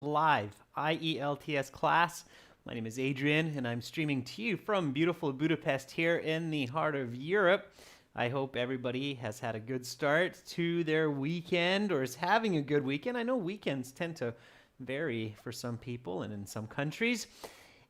live IELTS class. My name is Adrian, and I'm streaming to you from beautiful Budapest here in the heart of Europe. I hope everybody has had a good start to their weekend or is having a good weekend. I know weekends tend to vary for some people and in some countries.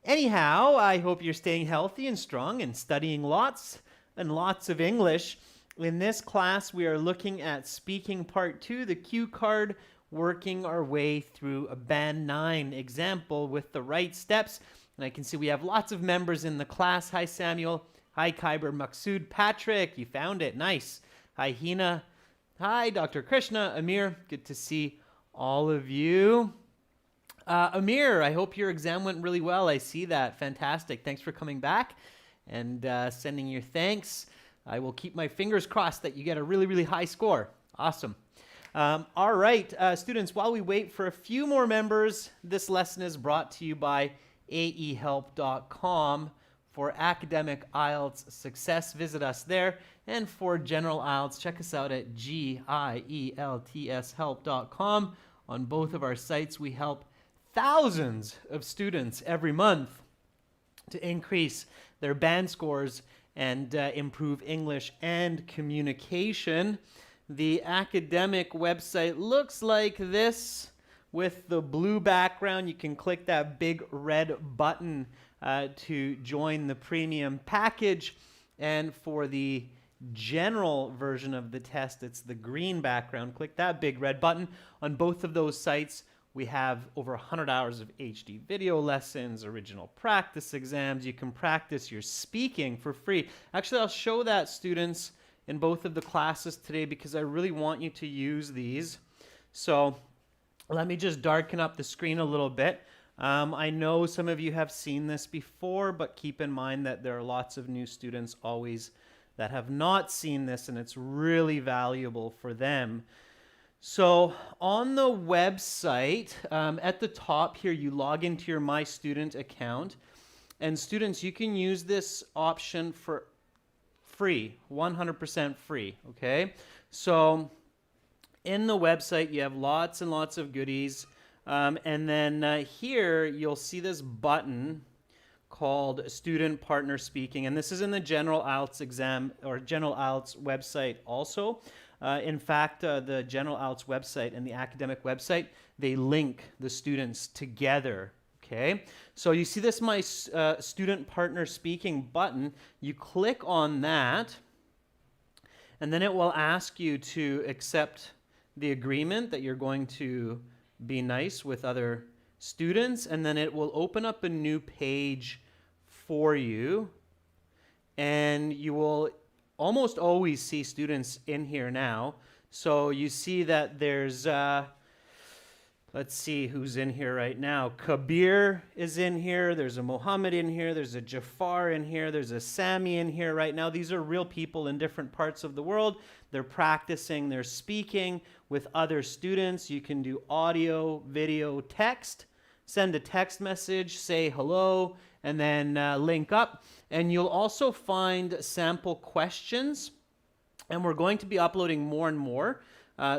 Anyhow, I hope you're staying healthy and strong and studying lots and lots of English. In this class, we are looking at speaking part 2, the cue card, working our way through a band 9 example with the right steps. And I can see we have lots of members in the class. Hi, Samuel. Hi, Khyber, Maksud, Patrick. You found it. Nice. Hi, Hina. Hi, Dr. Krishna, Amir. Good to see all of you. Amir, I hope your exam went really well. I see that. Fantastic. Thanks for coming back and sending your thanks. I will keep my fingers crossed that you get a really, really high score. Awesome. All right, students, while we wait for a few more members, this lesson is brought to you by aehelp.com. For academic IELTS success, visit us there. And for general IELTS, check us out at gieltshelp.com. On both of our sites, we help thousands of students every month to increase their band scores and improve English and communication. The academic website looks like this with the blue background. You can click that big red button to join the premium package. And for the general version of the test, it's the green background. Click that big red button. On both of those sites, we have over 100 hours of HD video lessons, original practice exams. You can practice your speaking for free. Actually, I'll show that, students, in both of the classes today because I really want you to use these. So let me just darken up the screen a little bit. I know some of you have seen this before, but keep in mind that there are lots of new students always that have not seen this, and it's really valuable for them. So on the website, at the top here, you log into your My Student account. And students, you can use this option for free, 100% free, okay? So in the website, you have lots and lots of goodies. And then here, you'll see this button called Student Partner Speaking. And this is in the General IELTS exam or General IELTS website also. In fact, the General IELTS website and the academic website, they link the students together, okay? So you see this My Student Partner Speaking button. You click on that, and then it will ask you to accept the agreement that you're going to be nice with other students, and then it will open up a new page for you, and you will almost always see students in here now. So you see that there's, let's see who's in here right now. Kabir is in here. There's a Mohammed in here. There's a Jafar in here. There's a Sami in here right now. These are real people in different parts of the world. They're practicing their speaking with other students. You can do audio, video, text. Send a text message, say hello, and then link up. And you'll also find sample questions. And we're going to be uploading more and more,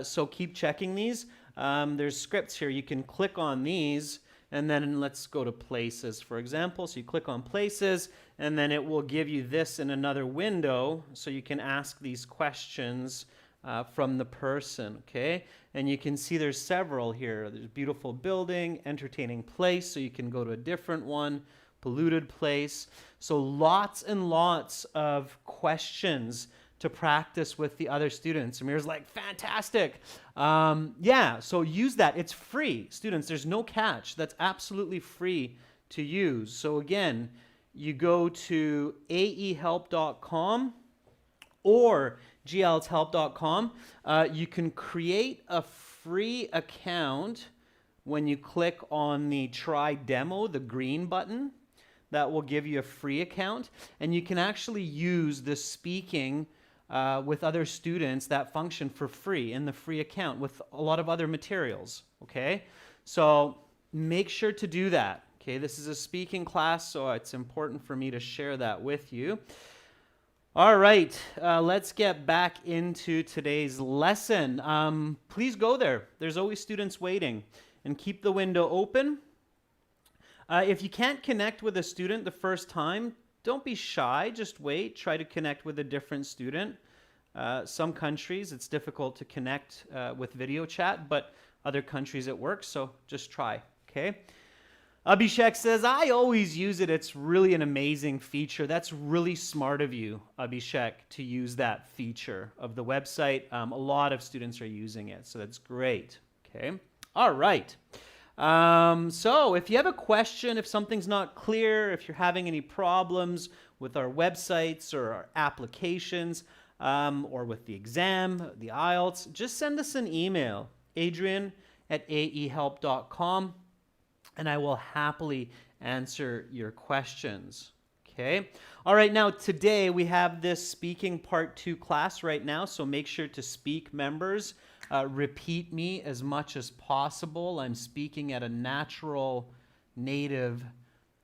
so keep checking these. There's scripts here. You can click on these, and then let's go to Places, for example. So you click on Places, and then it will give you this in another window, so you can ask these questions from the person, okay? And you can see there's several here. There's beautiful building, entertaining place, so you can go to a different one, polluted place. So lots and lots of questions to practice with the other students. Amir's like, fantastic. Yeah, so use that. It's free. Students, there's no catch. That's absolutely free to use. So again, you go to aehelp.com or gieltshelp.com. You can create a free account when you click on the Try Demo, the green button. That will give you a free account. And you can actually use the speaking with other students, that function, for free in the free account with a lot of other materials, okay? So make sure to do that, okay? This is a speaking class, so it's important for me to share that with you. All right, let's get back into today's lesson. Please go there. There's always students waiting. and keep the window open. If you can't connect with a student the first time, don't be shy. Just wait. Try to connect with a different student. Some countries, it's difficult to connect with video chat, but other countries it works, so just try, okay? Abhishek says, I always use it. It's really an amazing feature. That's really smart of you, Abhishek, to use that feature of the website. A lot of students are using it, so that's great, okay? All right. So if you have a question, if something's not clear, if you're having any problems with our websites or our applications, or with the exam, the IELTS, just send us an email, adrian@aehelp.com, and I will happily answer your questions. Okay. All right. Now, today we have this speaking part 2 class right now, so make sure to speak, members. Repeat me as much as possible. I'm speaking at a natural, native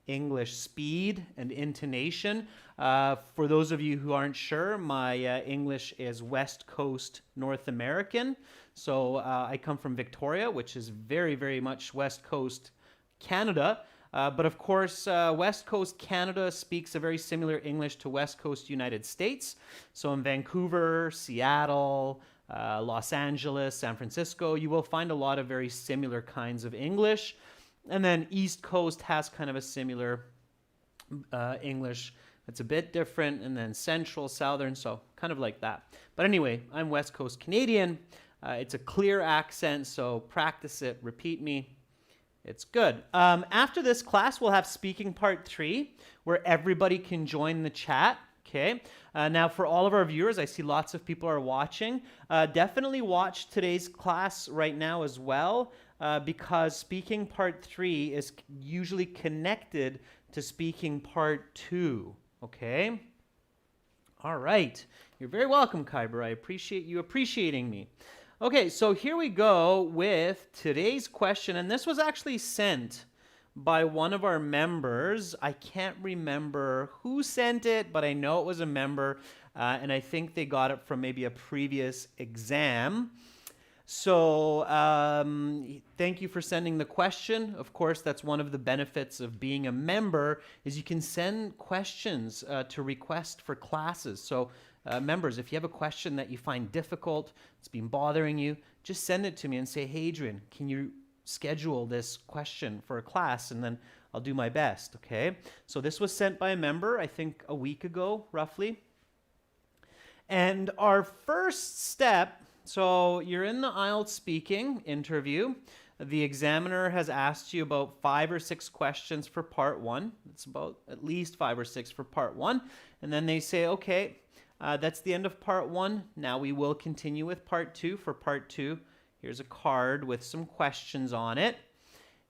English speed and intonation. For those of you who aren't sure, my English is West Coast North American. So I come from Victoria, which is very, very much West Coast Canada. But of course, West Coast Canada speaks a very similar English to West Coast United States. So in Vancouver, Seattle, Los Angeles, San Francisco, you will find a lot of very similar kinds of English. And then East Coast has kind of a similar English. It's a bit different. And then Central, Southern, so kind of like that. But anyway, I'm West Coast Canadian. It's a clear accent, so practice it, repeat me. It's good. After this class, we'll have speaking part 3, where everybody can join the chat. Okay. Now, for all of our viewers, I see lots of people are watching. Definitely watch today's class right now as well, because speaking part 3 is usually connected to speaking part 2. Okay. All right. You're very welcome, Kyber. I appreciate you appreciating me. Okay, so here we go with today's question, and this was actually sent by one of our members. I can't remember who sent it, but I know it was a member, and I think they got it from maybe a previous exam. So thank you for sending the question. Of course, that's one of the benefits of being a member, is you can send questions to request for classes. So members, if you have a question that you find difficult, it's been bothering you, just send it to me and say, hey, Adrian, can you schedule this question for a class? And then I'll do my best, okay? So this was sent by a member, I think a week ago, roughly. And our first step, so you're in the IELTS speaking interview. The examiner has asked you about 5 or 6 questions for part 1. It's about at least 5 or 6 for part 1. And then they say, okay, that's the end of part 1. Now we will continue with part 2. For part 2, here's a card with some questions on it.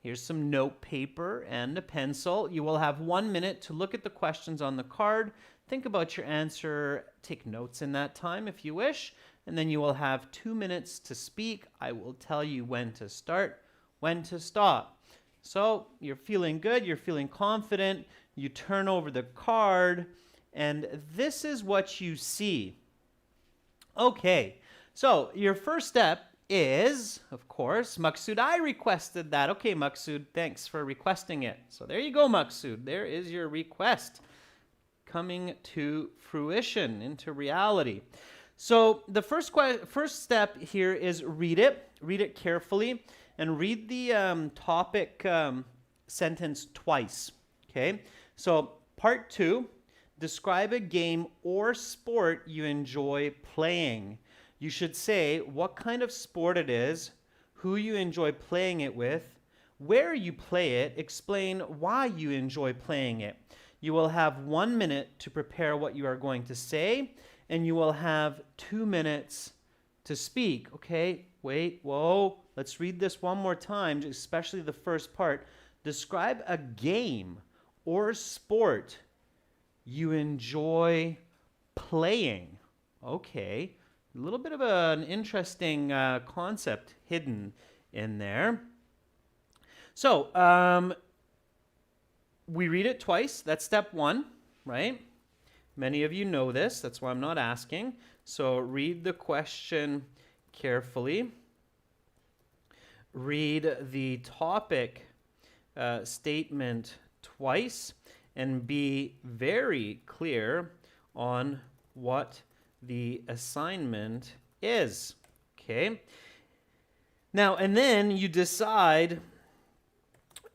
Here's some note paper and a pencil. You will have 1 minute to look at the questions on the card, think about your answer, take notes in that time if you wish, and then you will have 2 minutes to speak. I will tell you when to start, when to stop. So you're feeling good, you're feeling confident, you turn over the card, and this is what you see. Okay, so your first step is, of course, Maksud, I requested that. Okay, Maksud, thanks for requesting it. So there you go, Maksud. There is your request coming to fruition, into reality. So the first step here is read it. Read it carefully and read the topic sentence twice. Okay, so part 2, describe a game or sport you enjoy playing. You should say what kind of sport it is, who you enjoy playing it with, where you play it, explain why you enjoy playing it. You will have 1 minute to prepare what you are going to say, and you will have 2 minutes to speak. Okay, wait, whoa, let's read this one more time, especially the first part. Describe a game or sport you enjoy playing. Okay. A little bit of an interesting concept hidden in there. So we read it twice. That's step 1, right? Many of you know this. That's why I'm not asking. So read the question carefully. read the topic statement twice and be very clear on what the assignment is. Okay. Now, and then you decide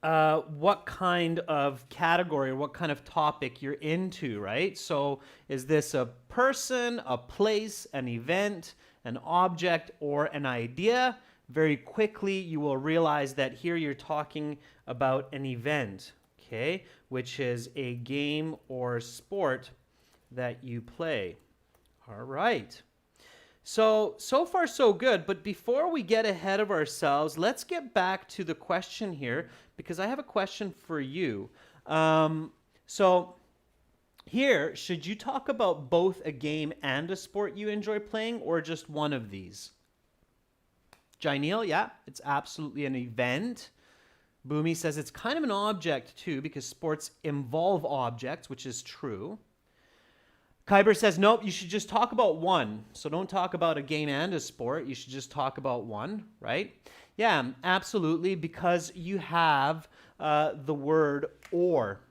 what kind of category or what kind of topic you're into, right? So is this a person, a place, an event, an object, or an idea? Very quickly, you will realize that here you're talking about an event, okay, which is a game or sport that you play. All right. So far so good, but before we get ahead of ourselves, let's get back to the question here, because I have a question for you. So here, should you talk about both a game and a sport you enjoy playing, or just one of these? Jainil, yeah, it's absolutely an event. Boomy says it's kind of an object too, because sports involve objects, which is true. Kyber says, nope, you should just talk about one. So don't talk about a game and a sport. You should just talk about one, right? Yeah, absolutely, because you have the word or,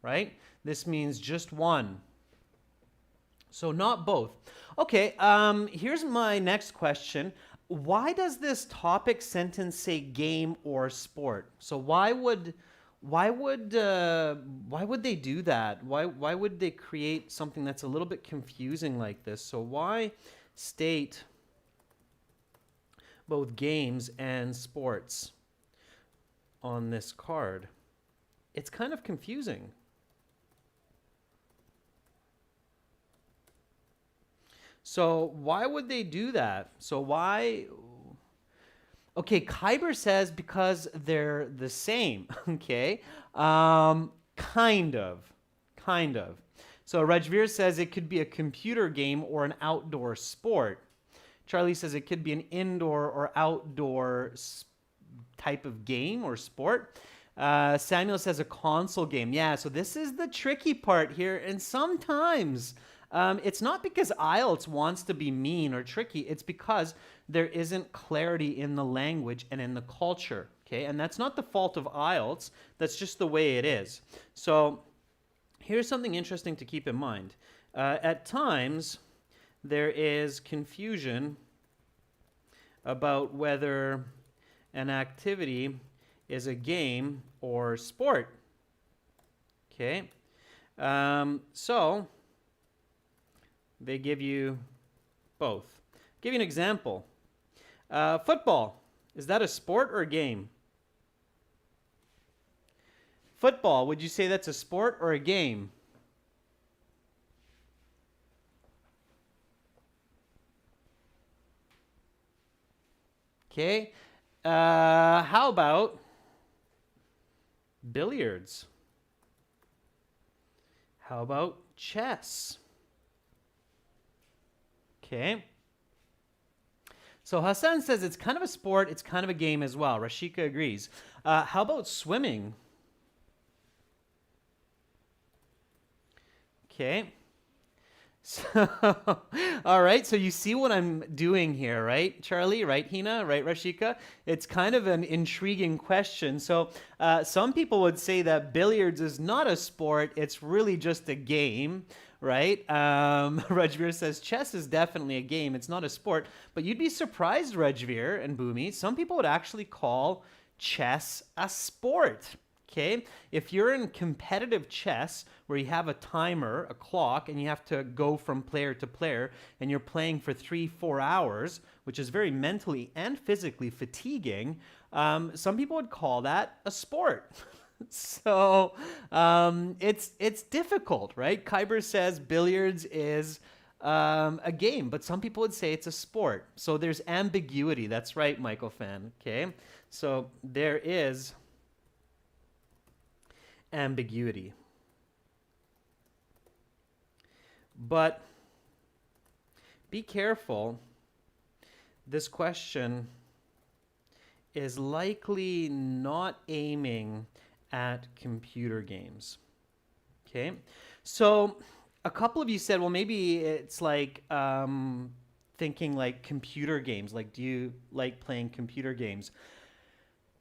right? This means just one. So not both. Okay, here's my next question. Why does this topic sentence say game or sport? So why would they do that? Why would they create something that's a little bit confusing like this? So why state both games and sports on this card? It's kind of confusing. So why would they do that? So why? Okay, Kyber says because they're the same. Okay, kind of. So Rajveer says it could be a computer game or an outdoor sport. Charlie says it could be an indoor or outdoor type of game or sport. Samuel says a console game. Yeah, so this is the tricky part here, and sometimes it's not because IELTS wants to be mean or tricky. It's because there isn't clarity in the language and in the culture, okay? And that's not the fault of IELTS. That's just the way it is. So here's something interesting to keep in mind. At times, there is confusion about whether an activity is a game or sport, okay? So they give you both. Give you an example. Football, is that a sport or a game? Football, would you say that's a sport or a game? Okay. How about billiards? How about chess? Okay. So Hassan says it's kind of a sport, it's kind of a game as well. Rashika agrees. How about swimming? Okay. So, all right, so you see what I'm doing here, right, Charlie? Right, Hina? Right, Rashika? It's kind of an intriguing question. So some people would say that billiards is not a sport, it's really just a game, right? Rajveer says chess is definitely a game, it's not a sport. But you'd be surprised, Rajveer and Bhumi, some people would actually call chess a sport. Okay, if you're in competitive chess where you have a timer, a clock, and you have to go from player to player, and you're playing for 3-4 hours, which is very mentally and physically fatiguing, some people would call that a sport. So it's difficult, right? Kyber says billiards is a game, but some people would say it's a sport. So there's ambiguity. That's right, Michael Fan. Okay, so there is ambiguity. But be careful. This question is likely not aiming at computer games. Okay? So a couple of you said, well, maybe it's like thinking like computer games. Like, do you like playing computer games?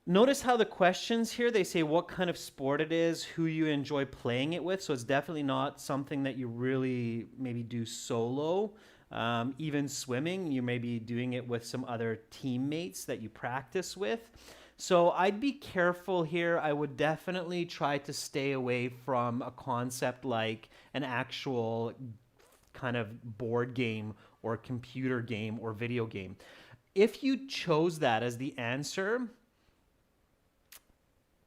Notice how the questions here, they say what kind of sport it is, who you enjoy playing it with. So it's definitely not something that you really maybe do solo. Even swimming, you may be doing it with some other teammates that you practice with. So I'd be careful here. I would definitely try to stay away from a concept like an actual kind of board game or computer game or video game. If you chose that as the answer,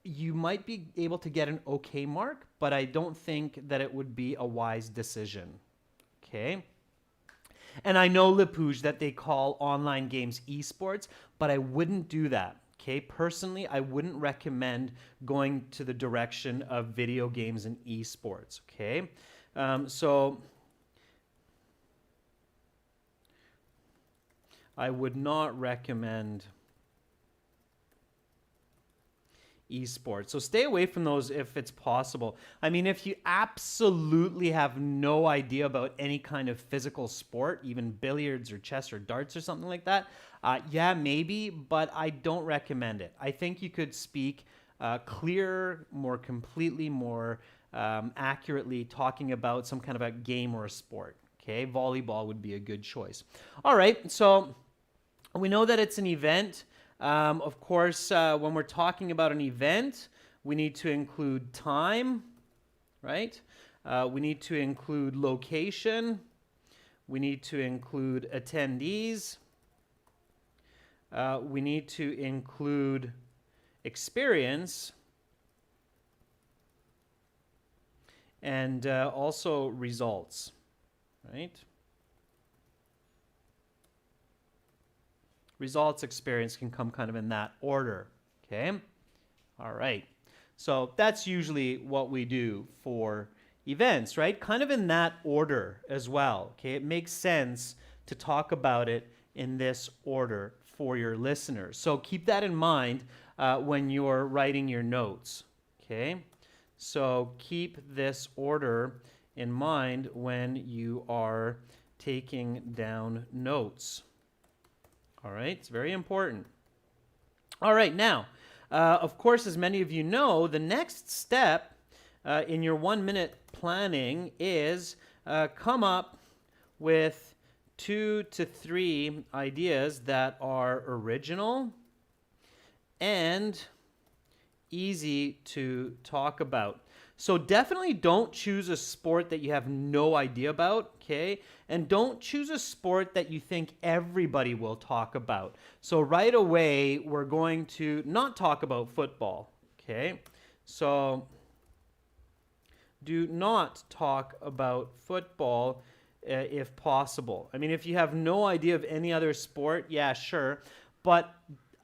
you might be able to get an okay mark, but I don't think that it would be a wise decision. Okay? And I know, Lepouge, that they call online games esports, but I wouldn't do that. Okay? Personally, I wouldn't recommend going to the direction of video games and esports. Okay? So I would not recommend esports. So stay away from those if it's possible. I mean, if you absolutely have no idea about any kind of physical sport, even billiards or chess or darts or something like that, yeah, maybe, but I don't recommend it. I think you could speak clearer, more completely, more accurately talking about some kind of a game or a sport. Okay, volleyball would be a good choice. All right, so we know that it's an event. Of course, when we're talking about an event, we need to include time, right? We need to include location. We need to include attendees. We need to include experience. And also results, right? Results, experience can come kind of in that order, okay? All right. So that's usually what we do for events, right? Kind of in that order as well, okay? It makes sense to talk about it in this order for your listeners. So keep that in mind when you're writing your notes, okay? So keep this order in mind when you are taking down notes. All right, it's very important. All right, now, of course, as many of you know, the next step in your 1 minute planning is come up with 2 to 3 ideas that are original and easy to talk about. So definitely don't choose a sport that you have no idea about, okay? And don't choose a sport that you think everybody will talk about. So right away, we're going to not talk about football, okay? So do not talk about football if possible. I mean, if you have no idea of any other sport, yeah, sure. But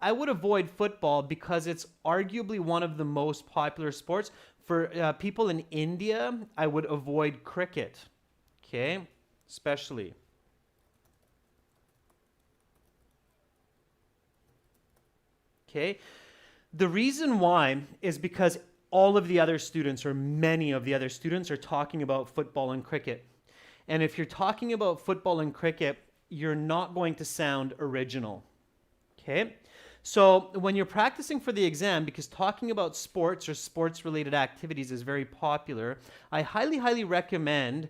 I would avoid football because it's arguably one of the most popular sports. For people in India, I would avoid cricket, okay, especially. Okay, the reason why is because all of the other students, or many of the other students, are talking about football and cricket. And if you're talking about football and cricket, you're not going to sound original, okay? So when you're practicing for the exam, because talking about sports or sports-related activities is very popular, I highly, highly recommend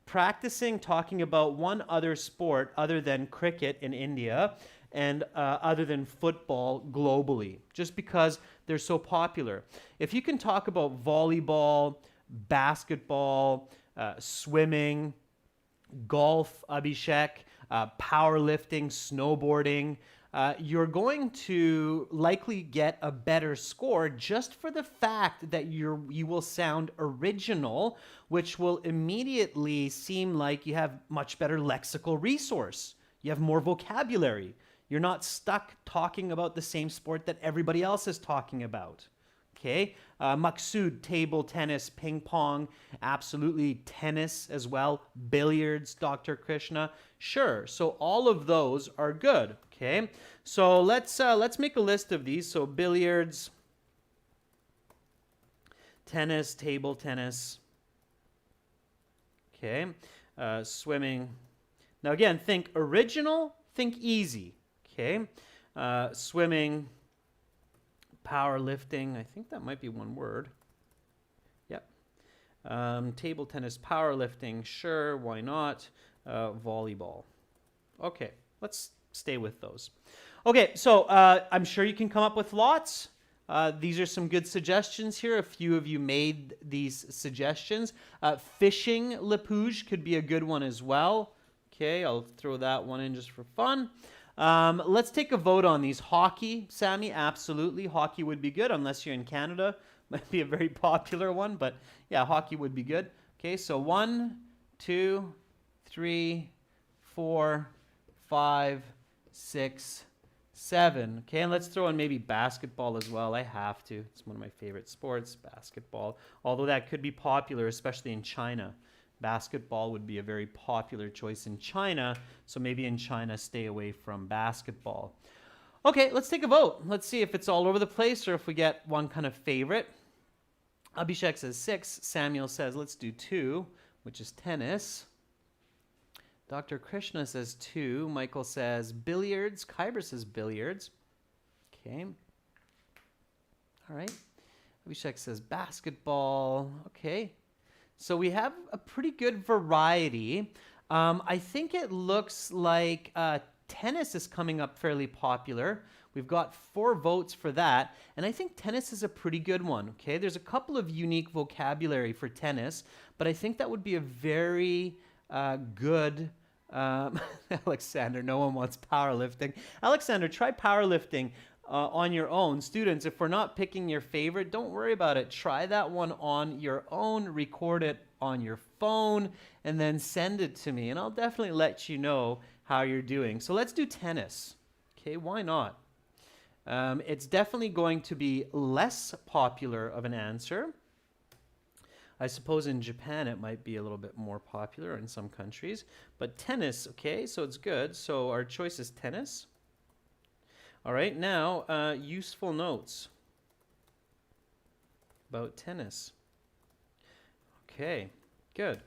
practicing talking about one other sport other than cricket in India and other than football globally, just because they're so popular. If you can talk about volleyball, basketball, swimming, golf, Abhishek, powerlifting, snowboarding, you're going to likely get a better score just for the fact that you will sound original, which will immediately seem like you have much better lexical resource. You have more vocabulary. You're not stuck talking about the same sport that everybody else is talking about. Okay, Maksud, table tennis, ping pong, absolutely tennis as well, billiards, Dr. Krishna, sure. So all of those are good. Okay, so let's make a list of these. So billiards, tennis, table tennis. Okay, swimming. Now again, think original, think easy. Okay, swimming, Powerlifting, I think that might be one word. Yep. Table tennis, powerlifting, sure, why not? Volleyball. Okay, let's stay with those. Okay, so I'm sure you can come up with lots. These are some good suggestions here. A few of you made these suggestions. Fishing lapouge could be a good one as well. Okay, I'll throw that one in just for fun. Let's take a vote on these. Hockey, Sammy, absolutely. Hockey would be good, unless you're in Canada. Might be a very popular one, but yeah, hockey would be good. Okay, so 1, 2, 3, 4, 5, 6, 7. Okay, and let's throw in maybe basketball as well. I have to. It's one of my favorite sports, basketball. Although that could be popular, especially in China. Basketball would be a very popular choice in China, so maybe in China, stay away from basketball. Okay, let's take a vote. Let's see if it's all over the place or if we get one kind of favorite. Abhishek says 6. Samuel says let's do 2, which is tennis. Dr. Krishna says 2. Michael says billiards. Kyber says billiards. Okay. All right. Abhishek says basketball. Okay. So we have a pretty good variety. I think it looks like tennis is coming up fairly popular. We've got 4 votes for that, and I think tennis is a pretty good one, okay? There's a couple of unique vocabulary for tennis, but I think that would be a very good... Alexander, no one wants powerlifting. Alexander, try powerlifting on your own. Students, if we're not picking your favorite, don't worry about it. Try that one on your own, record it on your phone, and then send it to me, and I'll definitely let you know how you're doing. So let's do tennis. Okay, why not? It's definitely going to be less popular of an answer. I suppose in Japan it might be a little bit more popular in some countries, but tennis, okay, so it's good. So our choice is tennis. All right, now useful notes about tennis. Okay, good.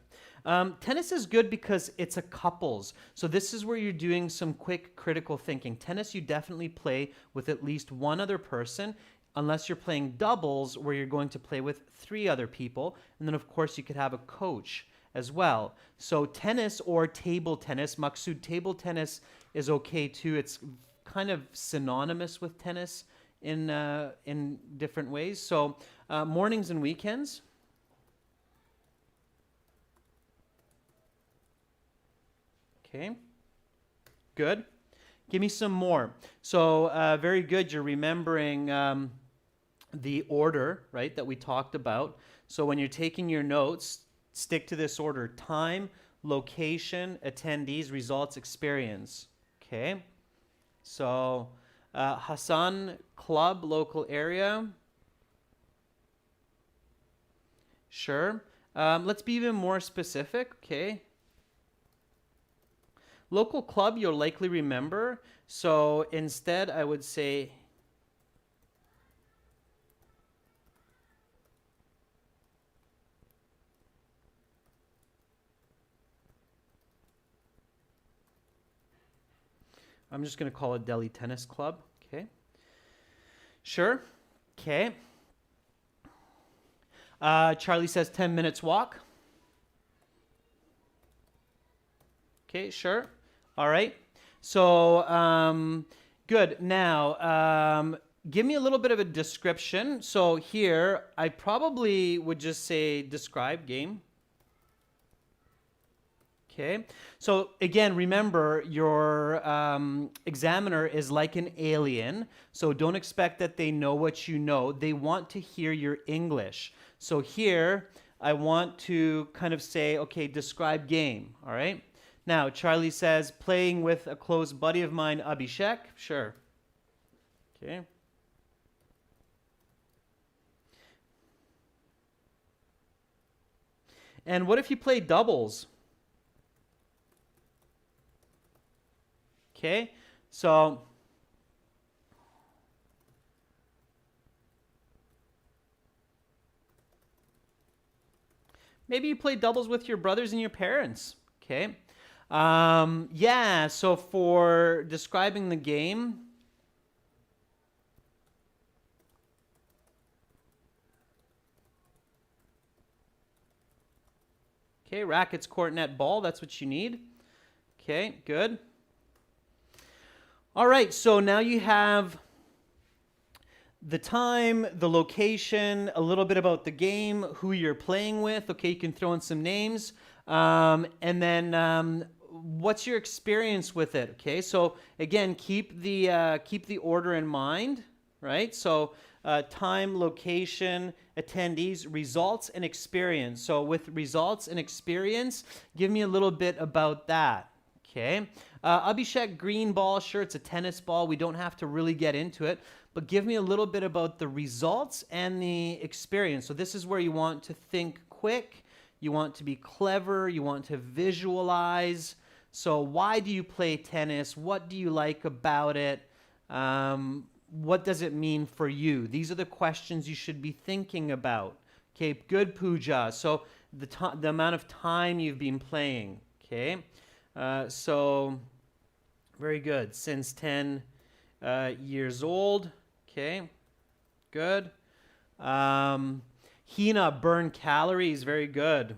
Tennis is good because it's a couples. So this is where you're doing some quick critical thinking. Tennis you definitely play with at least one other person, unless you're playing doubles where you're going to play with 3 other people. And then of course you could have a coach as well. So tennis or table tennis, Maksud, table tennis is okay too. It's kind of synonymous with tennis in different ways. So mornings and weekends. Okay, good. Give me some more. So very good. You're remembering the order, right, that we talked about. So when you're taking your notes, stick to this order: time, location, attendees, results, experience. Okay. So Hassan, club, local area. Sure. Let's be even more specific. Okay. Local club, you'll likely remember. So instead, I would say I'm just going to call it Delhi Tennis Club. Okay. Sure. Okay. Charlie says 10 minutes walk. Okay, sure. All right. So good. Now, give me a little bit of a description. So here, I probably would just say describe game. Okay. So again, remember your examiner is like an alien. So don't expect that they know what you know. They want to hear your English. So here, I want to kind of say, okay, describe game. All right. Now, Charlie says, playing with a close buddy of mine, Abhishek. Sure. Okay. And what if you play doubles? Okay. So maybe you play doubles with your brothers and your parents. Okay. Yeah, so for describing the game, Okay, rackets, court, net, ball. That's what you need. Okay, good. All right, so now you have the time, the location, a little bit about the game, who you're playing with. Okay, you can throw in some names. And then what's your experience with it? Okay, so again, keep the order in mind, right? So time, location, attendees, results, and experience. So with results and experience, give me a little bit about that. Okay, Abhishek, green ball, sure, it's a tennis ball. We don't have to really get into it, but give me a little bit about the results and the experience. So this is where you want to think quick, you want to be clever, you want to visualize. So why do you play tennis? What do you like about it? What does it mean for you? These are the questions you should be thinking about. Okay, good, Pooja. So the amount of time you've been playing. Okay. So, very good. Since 10 years old. Okay, good. Hina, burn calories. Very good.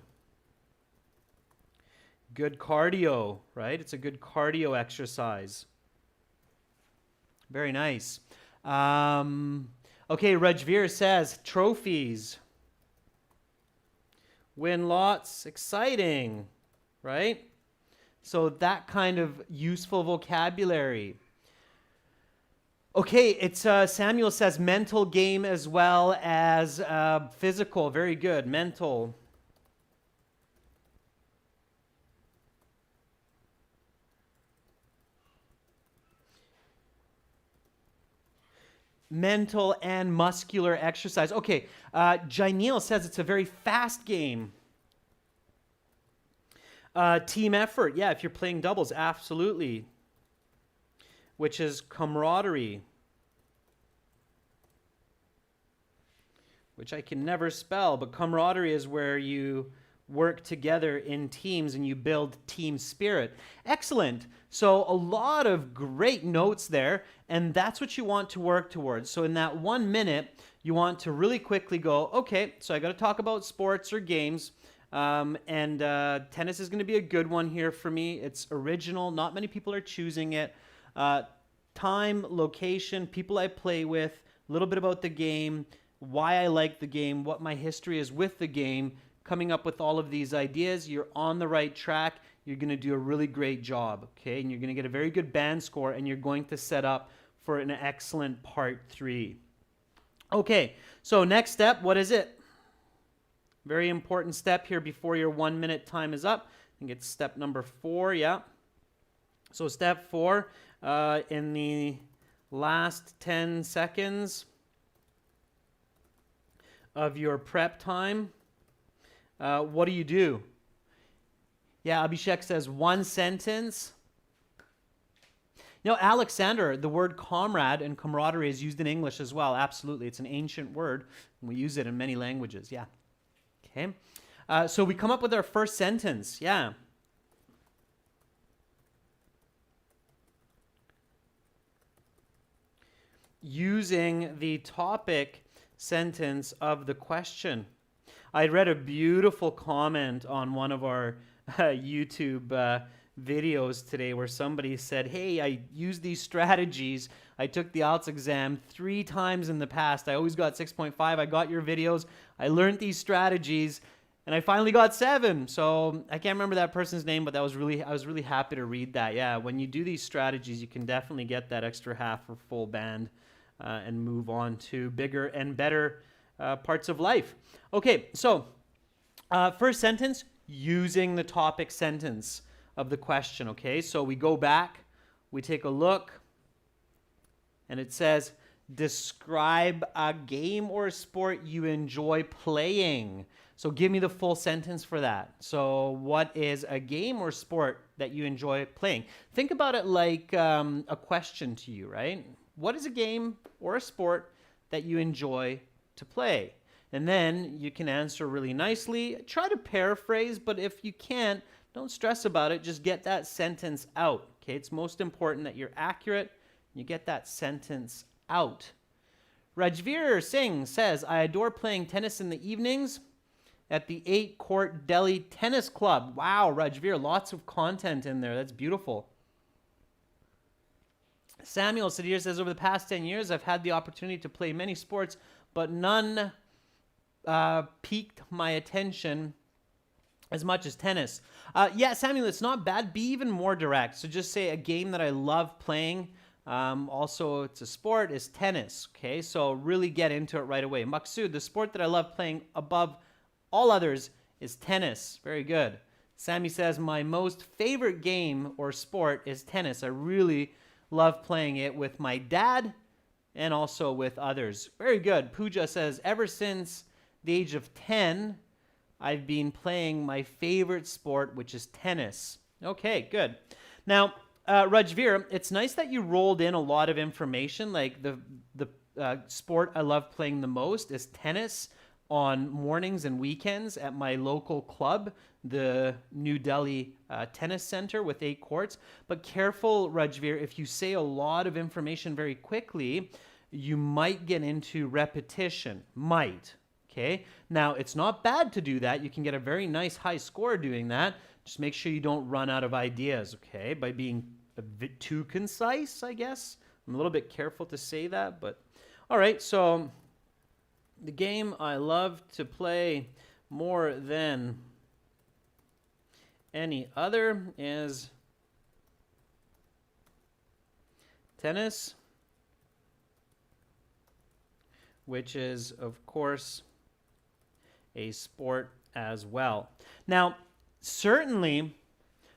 Good cardio, right? It's a good cardio exercise. Very nice. Okay, Rajveer says trophies. Win lots. Exciting, right? So that kind of useful vocabulary. Okay, it's Samuel says mental game as well as physical. Very good, mental. Mental and muscular exercise. Okay, Jaineel says it's a very fast game. Team effort, yeah, if you're playing doubles, absolutely. Which is camaraderie. Which I can never spell, but camaraderie is where you work together in teams and you build team spirit. Excellent. So a lot of great notes there, and that's what you want to work towards. So in that 1 minute, you want to really quickly go, okay, so I got to talk about sports or games. Tennis is going to be a good one here for me. It's original. Not many people are choosing it. Time, location, people I play with, a little bit about the game, why I like the game, what my history is with the game, coming up with all of these ideas. You're on the right track. You're going to do a really great job, okay? And you're going to get a very good band score, and you're going to set up for an excellent part 3. Okay, so next step, what is it? Very important step here before your 1 minute time is up. I think it's step number 4, yeah. So step 4, in the last 10 seconds of your prep time, what do? Yeah, Abhishek says 1 sentence. You know, Alexander, the word comrade and camaraderie is used in English as well. Absolutely. It's an ancient word, and we use it in many languages, yeah. Okay, so we come up with our first sentence. Yeah. Using the topic sentence of the question. I read a beautiful comment on one of our YouTube videos today where somebody said, hey, I used these strategies. I took the IELTS exam 3 times in the past. I always got 6.5. I got your videos. I learned these strategies, and I finally got 7. So I can't remember that person's name, but I was really happy to read that. Yeah, when you do these strategies, you can definitely get that extra half or full band and move on to bigger and better parts of life. Okay, so first sentence, using the topic sentence of the question. Okay, so we go back, we take a look, and it says, describe a game or a sport you enjoy playing. So give me the full sentence for that. So what is a game or sport that you enjoy playing? Think about it like a question to you, right? What is a game or a sport that you enjoy to play? And then you can answer really nicely. Try to paraphrase, but if you can't, don't stress about it. Just get that sentence out. Okay, it's most important that you're accurate. You get that sentence out. Rajveer Singh says, I adore playing tennis in the evenings at the 8-court Delhi Tennis Club. Wow, Rajveer, lots of content in there. That's beautiful. Samuel Sadir says, over the past 10 years, I've had the opportunity to play many sports, but none piqued my attention as much as tennis. Yeah, Samuel, it's not bad. Be even more direct. So just say a game that I love playing, also it's a sport, is tennis. Okay, so really get into it right away. Maksud, the sport that I love playing above all others is tennis. Very good. Sammy says, my most favorite game or sport is tennis. I really love playing it with my dad and also with others. Very good. Pooja says, ever since the age of 10, I've been playing my favorite sport, which is tennis. Okay, good. Now, Rajveer, it's nice that you rolled in a lot of information. Like the sport I love playing the most is tennis on mornings and weekends at my local club, the New Delhi Tennis Center with 8 courts. But careful, Rajveer, if you say a lot of information very quickly, you might get into repetition. Might. Okay, now it's not bad to do that. You can get a very nice high score doing that. Just make sure you don't run out of ideas, okay, by being a bit too concise, I guess. I'm a little bit careful to say that, but all right, so the game I love to play more than any other is tennis, which is, of course, a sport as well. Now, certainly,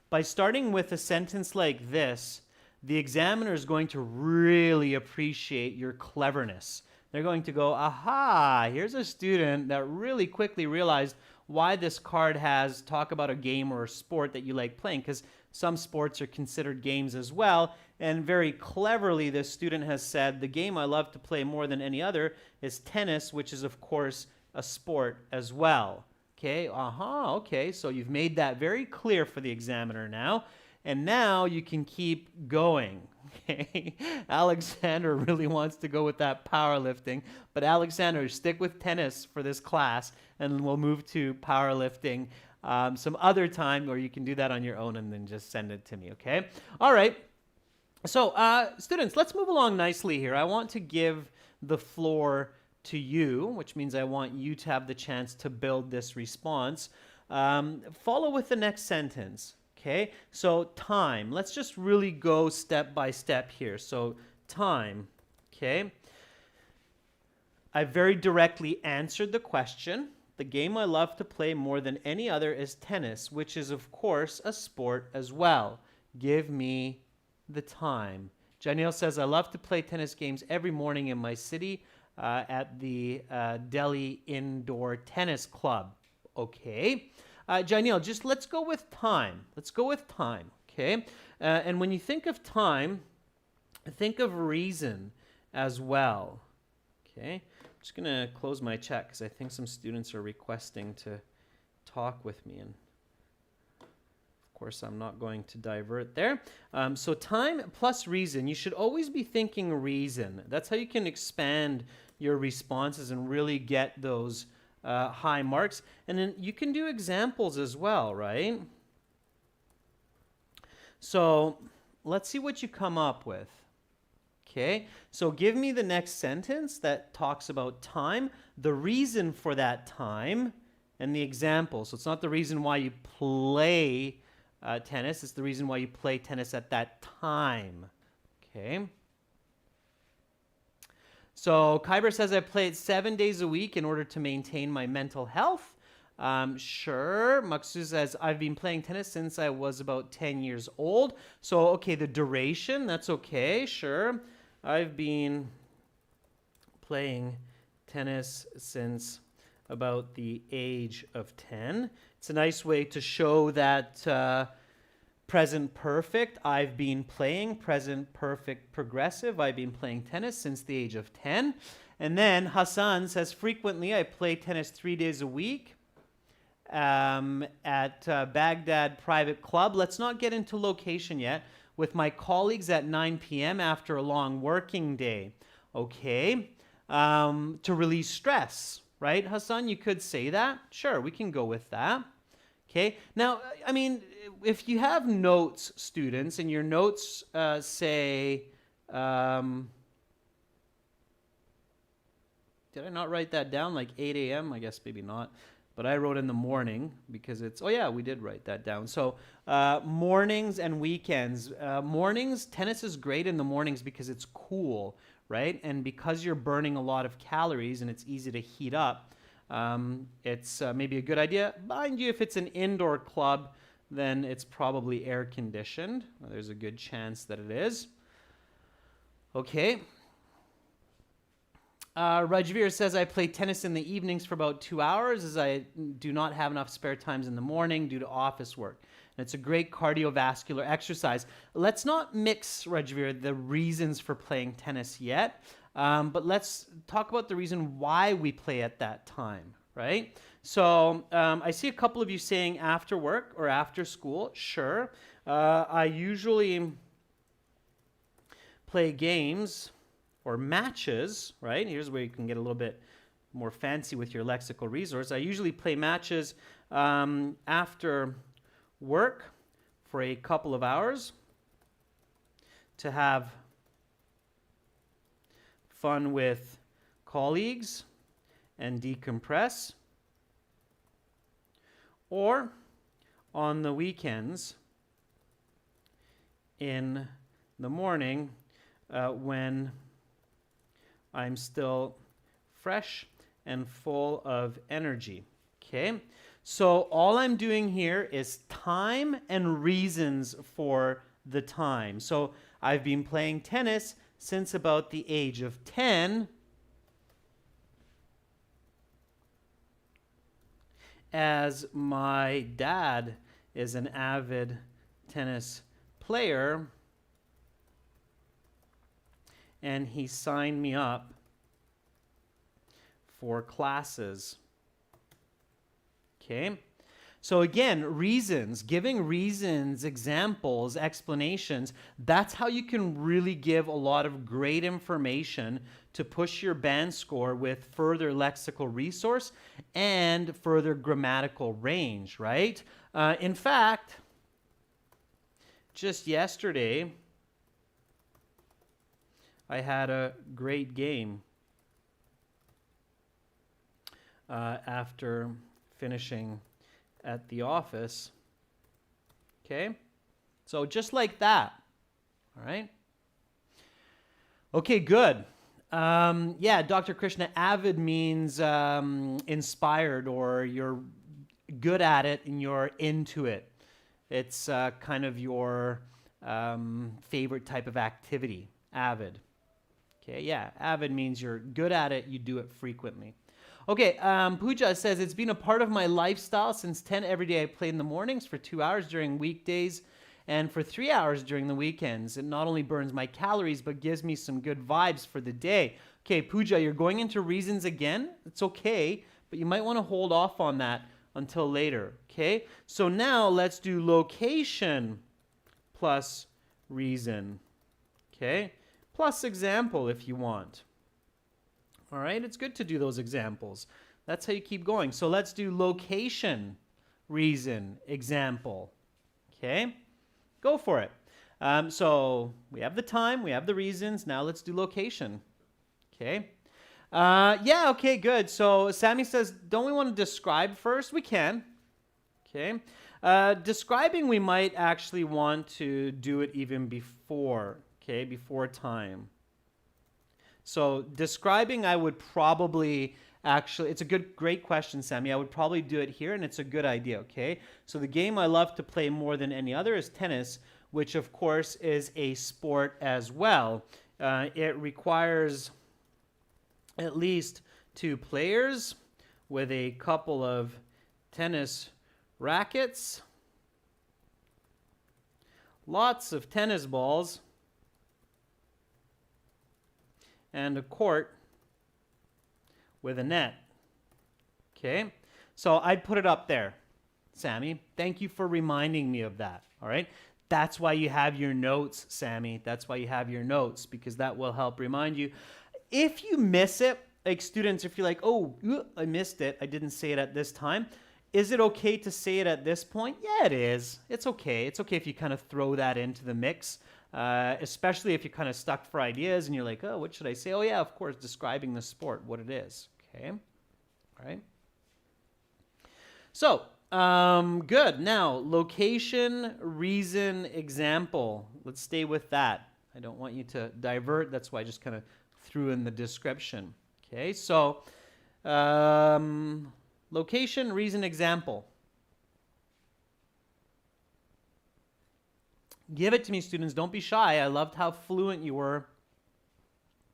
by starting with a sentence like this, the examiner is going to really appreciate your cleverness. They're going to go, aha, here's a student that really quickly realized why this card has talk about a game or a sport that you like playing, because some sports are considered games as well. And very cleverly, this student has said, the game I love to play more than any other is tennis, which is, of course, a sport as well. Okay, okay, so you've made that very clear for the examiner now, and now you can keep going. Okay, Alexander really wants to go with that powerlifting, but Alexander, stick with tennis for this class, and we'll move to powerlifting some other time, or you can do that on your own and then just send it to me, okay? All right, so students, let's move along nicely here. I want to give the floor to you, which means I want you to have the chance to build this response. Follow with the next sentence, okay? So time, let's just really go step by step here. So time, okay? I very directly answered the question. The game I love to play more than any other is tennis, which is, of course, a sport as well. Give me the time. Janelle says, I love to play tennis games every morning in my city at the Delhi Indoor Tennis Club. Okay. Janelle, just let's go with time. Let's go with time, okay? And when you think of time, think of reason as well, okay? I'm just going to close my chat because I think some students are requesting to talk with me, and of course, I'm not going to divert there. So time plus reason. You should always be thinking reason. That's how you can expand your responses and really get those high marks. And then you can do examples as well, right? So let's see what you come up with. Okay, so give me the next sentence that talks about time, the reason for that time, and the example. So it's not the reason why you play tennis, it's the reason why you play tennis at that time. Okay. So Kyber says, I play it 7 days a week in order to maintain my mental health. Sure. Maksu says, I've been playing tennis since I was about 10 years old. So, okay, the duration, that's okay. Sure. I've been playing tennis since about the age of 10. It's a nice way to show that present perfect, I've been playing, present perfect progressive, I've been playing tennis since the age of 10. And then Hassan says, frequently I play tennis 3 days a week at Baghdad Private Club. Let's not get into location yet. With my colleagues at 9 p.m. after a long working day. Okay. To release stress. right, Hassan? You could say that. Sure, we can go with that. Okay. Now, I mean, if you have notes, students, and your notes say, did I not write that down? Like 8 a.m.? I guess maybe not. But I wrote in the morning because it's, oh yeah, we did write that down. So mornings and weekends. Mornings, tennis is great in the mornings because it's cool, right? And because you're burning a lot of calories and it's easy to heat up, it's maybe a good idea. Mind you, if it's an indoor club, then it's probably air conditioned. There's a good chance that it is. Okay. Rajveer says, I play tennis in the evenings for about 2 hours as I do not have enough spare times in the morning due to office work. And it's a great cardiovascular exercise. Let's not mix, Rajveer, the reasons for playing tennis yet, but let's talk about the reason why we play at that time, right? So I see a couple of you saying after work or after school. Sure. I usually play games or matches, right? Here's where you can get a little bit more fancy with your lexical resource. I usually play matches after work for a couple of hours to have fun with colleagues and decompress. Or on the weekends in the morning when I'm still fresh and full of energy. Okay, so all I'm doing here is time and reasons for the time. So I've been playing tennis since about the age of 10. As my dad is an avid tennis player, and he signed me up for classes. Okay? So again, reasons, giving reasons, examples, explanations, that's how you can really give a lot of great information to push your band score with further lexical resource and further grammatical range, right? In fact, just yesterday, I had a great game after finishing at the office. Okay? So just like that. All right? Okay, good. Yeah, Dr. Krishna, avid means inspired, or you're good at it and you're into it. It's kind of your favorite type of activity, avid. Okay, yeah, avid means you're good at it, you do it frequently. Okay, Pooja says, it's been a part of my lifestyle since 10 every day. I play in the mornings for 2 hours during weekdays and for 3 hours during the weekends. It not only burns my calories, but gives me some good vibes for the day. Okay, Pooja, you're going into reasons again. It's okay, but you might want to hold off on that until later, okay? So now let's do location plus reason, okay? Plus example if you want. All right, it's good to do those examples. That's how you keep going. So let's do location, reason, example. Okay, go for it. So we have the time, we have the reasons. Now let's do location. Okay. Yeah, okay, good. So Sammy says, don't we want to describe first? We can. Okay. Describing, we might actually want to do it even before, okay, before time. So describing, I would probably actually, it's a great question, Sammy. I would probably do it here, and it's a good idea, okay? So the game I love to play more than any other is tennis, which of course is a sport as well. It requires at least 2 players with a couple of tennis rackets, lots of tennis balls, and a court with a net. Okay? So I'd put it up there, Sammy. Thank you for reminding me of that. All right? That's why you have your notes, Sammy. That's why you have your notes, because that will help remind you. If you miss it, like students, if you're like, oh, I missed it, I didn't say it at this time, is it okay to say it at this point? Yeah, it is. It's okay. It's okay if you kind of throw that into the mix, especially if you're kind of stuck for ideas and you're like, oh, what should I say? Oh, yeah, of course, describing the sport, what it is. Okay. All right. So, good. Now, location, reason, example. Let's stay with that. I don't want you to divert. That's why I just kind of threw in the description. Okay, so location, reason, example. Give it to me, students. Don't be shy. I loved how fluent you were.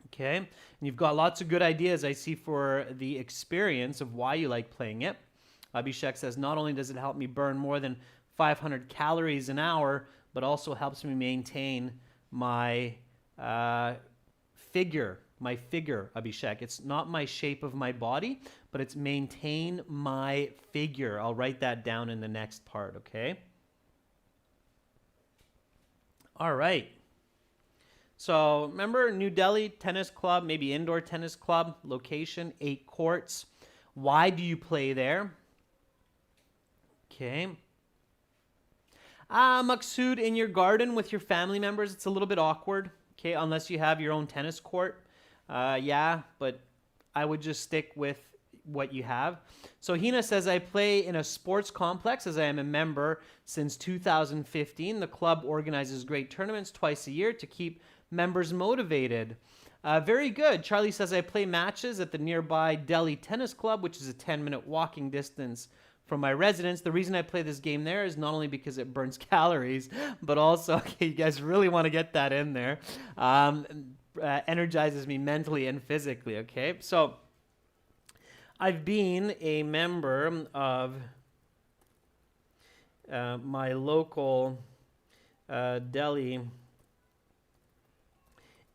Okay, and you've got lots of good ideas, I see, for the experience of why you like playing it. Abhishek says, not only does it help me burn more than 500 calories an hour, but also helps me maintain my figure, Abhishek. It's not my shape of my body, but it's maintain my figure. I'll write that down in the next part, okay? All right. So remember New Delhi Tennis Club, maybe indoor tennis club, location, 8 courts. Why do you play there? Okay. Maksud, in your garden with your family members, it's a little bit awkward, okay, unless you have your own tennis court. Yeah, but I would just stick with what you have. So Hina says, I play in a sports complex as I am a member since 2015. The club organizes great tournaments twice a year to keep members motivated. Very good. Charlie says, I play matches at the nearby Delhi Tennis Club, which is a 10-minute walking distance from my residence. The reason I play this game there is not only because it burns calories, but also, okay, you guys really want to get that in there, energizes me mentally and physically, okay? So I've been a member of my local Delhi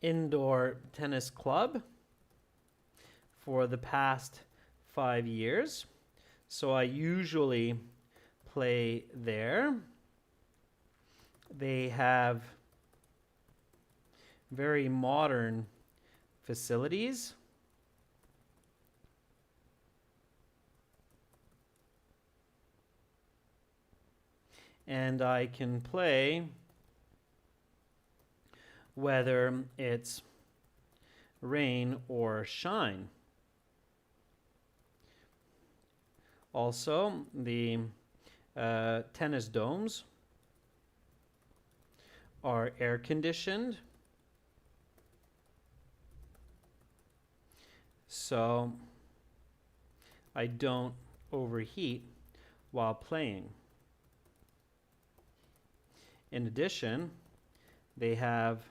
indoor tennis club for the past 5 years. So I usually play there. They have very modern facilities. And I can play whether it's rain or shine. Also, the tennis domes are air conditioned, so I don't overheat while playing. In addition, they have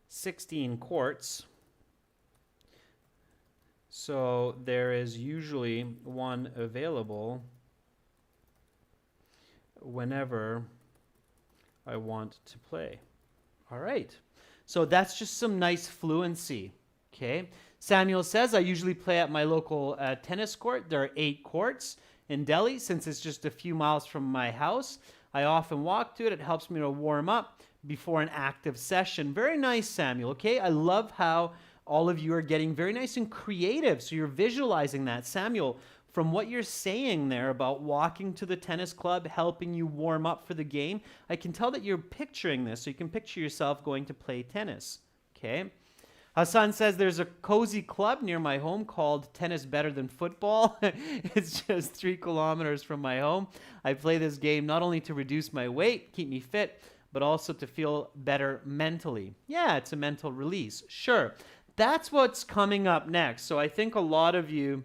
16 courts. So there is usually one available whenever I want to play. All right. So that's just some nice fluency. Okay. Samuel says, I usually play at my local tennis court. There are 8 courts in Delhi. Since it's just a few miles from my house, I often walk to it. It helps me to warm up before an active session. Very nice, Samuel. Okay. I love how all of you are getting very nice and creative. So you're visualizing that. Samuel, from what you're saying there about walking to the tennis club, helping you warm up for the game, I can tell that you're picturing this. So you can picture yourself going to play tennis. Okay. Hassan says there's a cozy club near my home called Tennis Better Than Football. It's just 3 kilometers from my home. I play this game not only to reduce my weight, keep me fit, but also to feel better mentally. Yeah, it's a mental release. Sure. That's what's coming up next. So I think a lot of you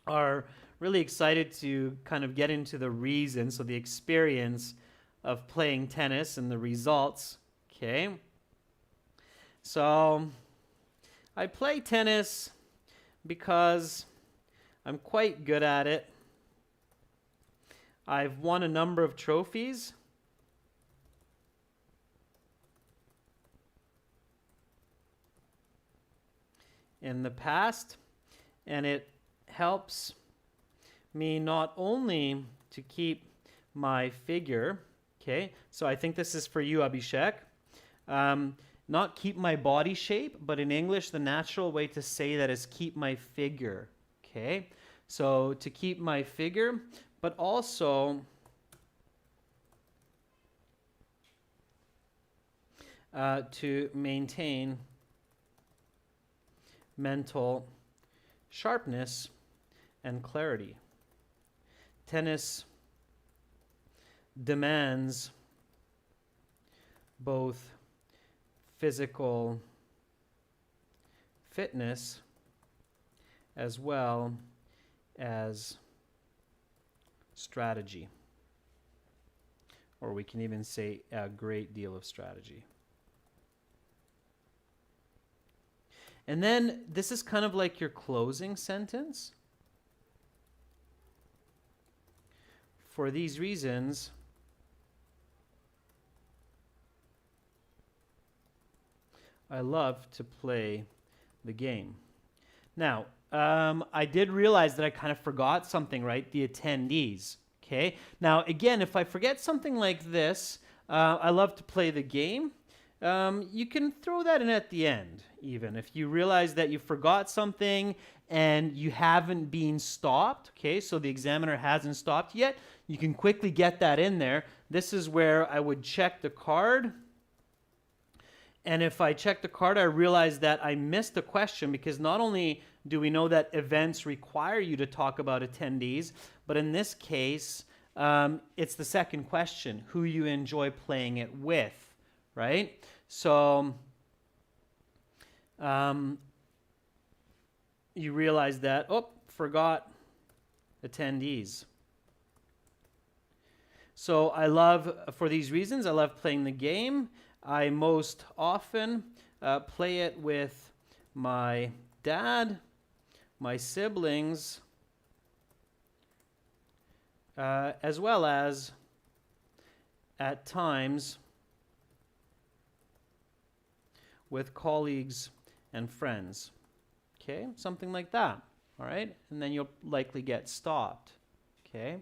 are really excited to kind of get into the reason, so the experience of playing tennis and the results. Okay. So I play tennis because I'm quite good at it. I've won a number of trophies. In the past, and it helps me not only to keep my figure, okay, so I think this is for you, Abhishek. not keep my body shape, but in English, the natural way to say that is keep my figure. Okay, so to keep my figure, but also to maintain mental sharpness and clarity. Tennis demands both physical fitness as well as strategy. Or we can even say a great deal of strategy. And then this is kind of like your closing sentence. For these reasons, I love to play the game. Now, I did realize that I kind of forgot something, right? The attendees. Okay. Now, again, if I forget something like this, I love to play the game. You can throw that in at the end, even if you realize that you forgot something and you haven't been stopped. Okay, so the examiner hasn't stopped yet. You can quickly get that in there. This is where I would check the card. And if I check the card, I realize that I missed a question, because not only do we know that events require you to talk about attendees, but in this case, it's the second question, who you enjoy playing it with, right? So you realize that, oh, forgot attendees. So for these reasons, I love playing the game. I most often play it with my dad, my siblings, as well as at times with colleagues and friends. Okay, something like that. All right, and then you'll likely get stopped. Okay.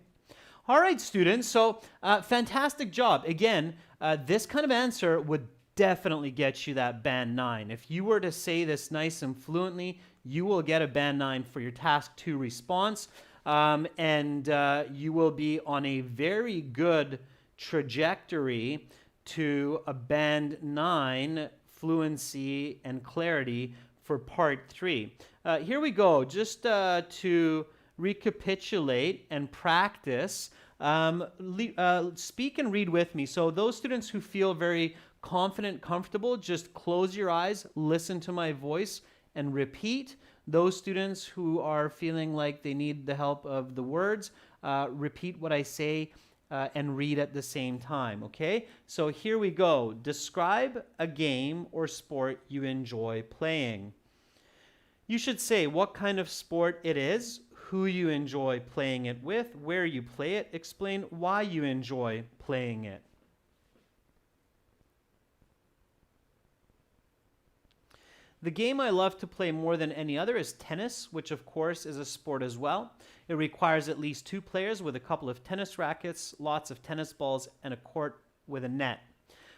All right, students, so fantastic job. Again, this kind of answer would definitely get you that band 9. If you were to say this nice and fluently, you will get a band 9 for your task 2 response, and you will be on a very good trajectory to a band 9 fluency and clarity for part 3. Here we go, just to recapitulate and practice. Speak and read with me. So those students who feel very confident, comfortable, just close your eyes, listen to my voice, and repeat. Those students who are feeling like they need the help of the words, repeat what I say and read at the same time, okay? So here we go. Describe a game or sport you enjoy playing. You should say what kind of sport it is, who you enjoy playing it with, where you play it, explain why you enjoy playing it. The game I love to play more than any other is tennis, which of course is a sport as well. It requires at least 2 players with a couple of tennis rackets, lots of tennis balls, and a court with a net.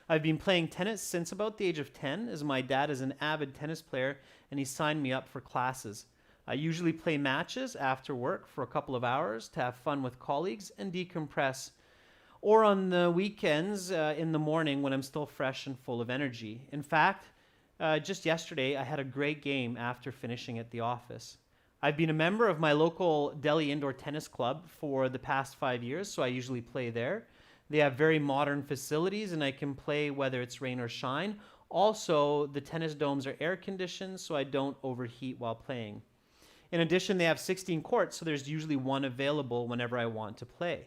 I've been playing tennis since about the age of 10, as my dad is an avid tennis player and he signed me up for classes. I usually play matches after work for a couple of hours to have fun with colleagues and decompress, or on the weekends in the morning when I'm still fresh and full of energy. In fact, just yesterday I had a great game after finishing at the office. I've been a member of my local Delhi indoor tennis club for the past 5 years, so I usually play there. They have very modern facilities and I can play whether it's rain or shine. Also, the tennis domes are air conditioned, so I don't overheat while playing. In addition, they have 16 courts, so there's usually one available whenever I want to play.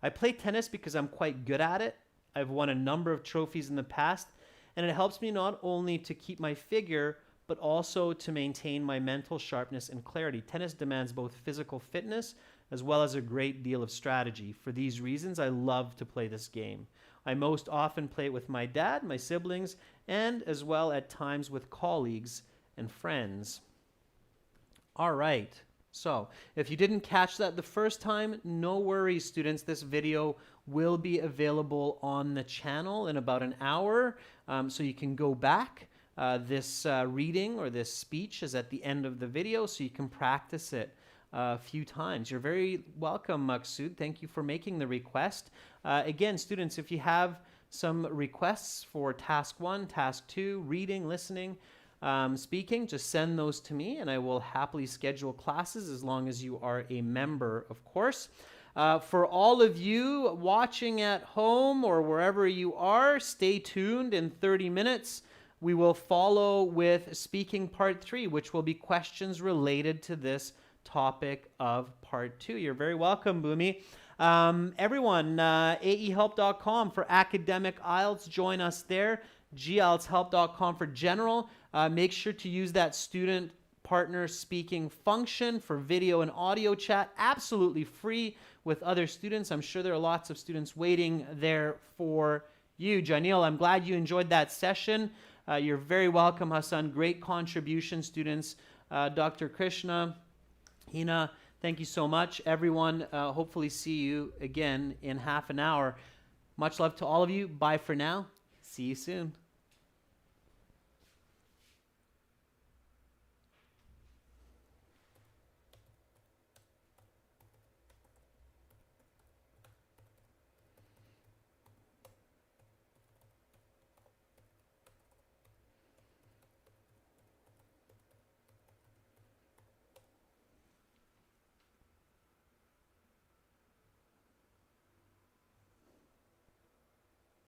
I play tennis because I'm quite good at it. I've won a number of trophies in the past, and it helps me not only to keep my figure, but also to maintain my mental sharpness and clarity. Tennis demands both physical fitness as well as a great deal of strategy. For these reasons, I love to play this game. I most often play it with my dad, my siblings, and as well at times with colleagues and friends. All right. So, if you didn't catch that the first time, no worries, students. This video will be available on the channel in about an hour, so you can go back. This reading or this speech is at the end of the video, so you can practice it a few times. You're very welcome, Maksud. Thank you for making the request. Again, students, if you have some requests for task 1, task 2, reading, listening, speaking, just send those to me and I will happily schedule classes as long as you are a member, of course. For all of you watching at home or wherever you are, stay tuned. In 30 minutes, we will follow with speaking part 3, which will be questions related to this topic of part 2. You're very welcome, Bhumi. Everyone, aehelp.com for academic IELTS. Join us there. GIELTShelp.com for general. Make sure to use that student partner speaking function for video and audio chat. Absolutely free with other students. I'm sure there are lots of students waiting there for you. Janil, I'm glad you enjoyed that session. You're very welcome, Hassan. Great contribution, students. Dr. Krishna, Hina, thank you so much. Everyone, hopefully see you again in half an hour. Much love to all of you. Bye for now. See you soon.